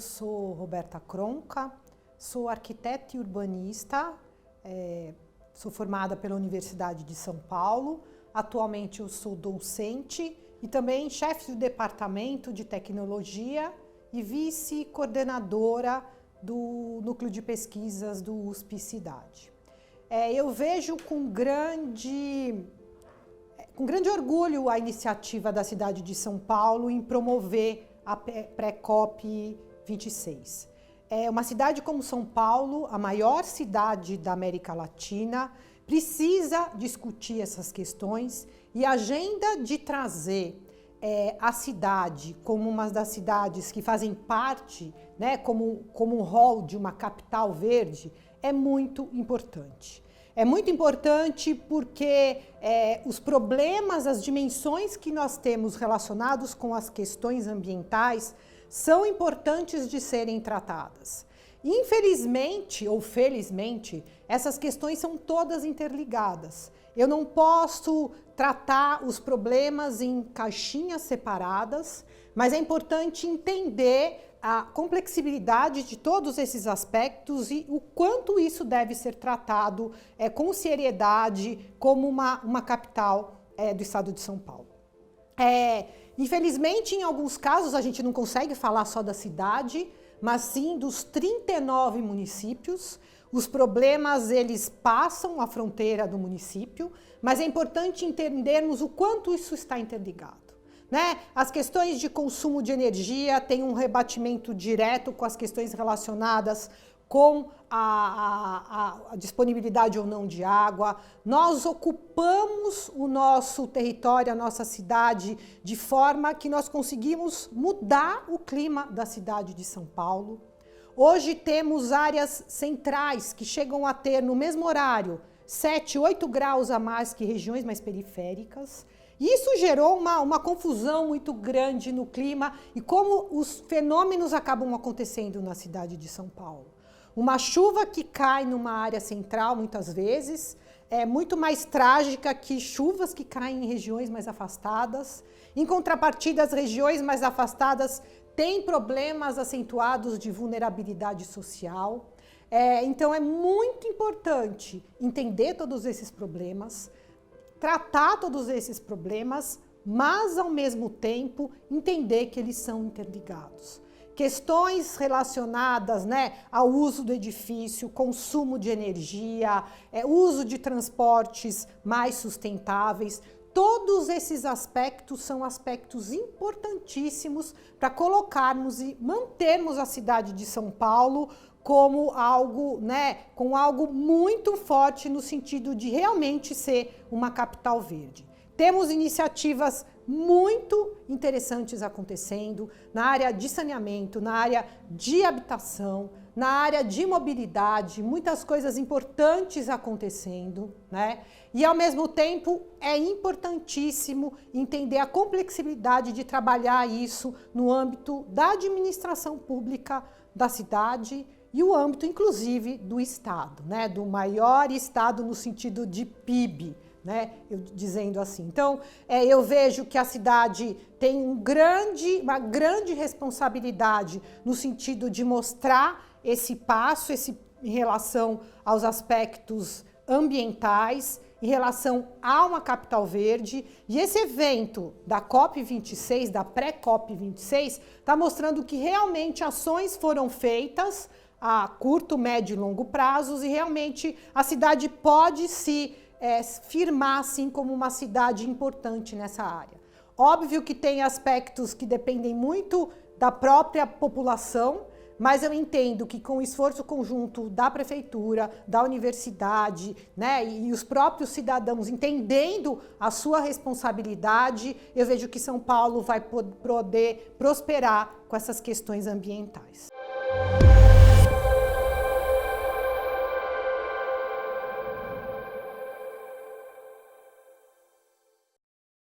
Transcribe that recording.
sou Roberta Cronca, sou arquiteta e urbanista, sou formada pela Universidade de São Paulo, atualmente eu sou docente e também chefe do Departamento de Tecnologia e vice-coordenadora do Núcleo de Pesquisas do USP Cidade. Eu vejo com grande orgulho a iniciativa da cidade de São Paulo em promover a pré-COP 26. Uma cidade como São Paulo, a maior cidade da América Latina, precisa discutir essas questões e a agenda de trazer a cidade como uma das cidades que fazem parte, né, como um rol de uma capital verde, é muito importante. É muito importante porque os problemas, as dimensões que nós temos relacionados com as questões ambientais são importantes de serem tratadas. Infelizmente ou felizmente, essas questões são todas interligadas. Eu não posso tratar os problemas em caixinhas separadas, mas é importante entender a complexibilidade de todos esses aspectos e o quanto isso deve ser tratado com seriedade como uma capital do estado de São Paulo. Infelizmente, em alguns casos, a gente não consegue falar só da cidade, mas sim dos 39 municípios. Os problemas, eles passam a fronteira do município, mas é importante entendermos o quanto isso está interligado. As questões de consumo de energia têm um rebatimento direto com as questões relacionadas com a disponibilidade ou não de água. Nós ocupamos o nosso território, a nossa cidade, de forma que nós conseguimos mudar o clima da cidade de São Paulo. Hoje temos áreas centrais que chegam a ter, no mesmo horário, 7, 8 graus a mais que regiões mais periféricas. Isso gerou uma confusão muito grande no clima e como os fenômenos acabam acontecendo na cidade de São Paulo. Uma chuva que cai numa área central, muitas vezes, é muito mais trágica que chuvas que caem em regiões mais afastadas. Em contrapartida, as regiões mais afastadas têm problemas acentuados de vulnerabilidade social. Então, é muito importante entender todos esses problemas, tratar todos esses problemas, mas, ao mesmo tempo, entender que eles são interligados. Questões relacionadas ao uso do edifício, consumo de energia, uso de transportes mais sustentáveis, todos esses aspectos são aspectos importantíssimos para colocarmos e mantermos a cidade de São Paulo como algo, com algo muito forte no sentido de realmente ser uma capital verde. Temos iniciativas muito interessantes acontecendo na área de saneamento, na área de habitação, na área de mobilidade, muitas coisas importantes acontecendo, E, ao mesmo tempo, é importantíssimo entender a complexidade de trabalhar isso no âmbito da administração pública da cidade e o âmbito, inclusive, do Estado, do maior Estado no sentido de PIB, dizendo assim. Então, eu vejo que a cidade tem uma grande responsabilidade no sentido de mostrar esse passo, em relação aos aspectos ambientais, em relação a uma capital verde, e esse evento da COP26, da pré-COP 26, está mostrando que realmente ações foram feitas a curto, médio e longo prazos, e realmente a cidade pode se firmar assim como uma cidade importante nessa área. Óbvio que tem aspectos que dependem muito da própria população, mas eu entendo que com o esforço conjunto da prefeitura, da universidade, e os próprios cidadãos entendendo a sua responsabilidade, eu vejo que São Paulo vai poder prosperar com essas questões ambientais.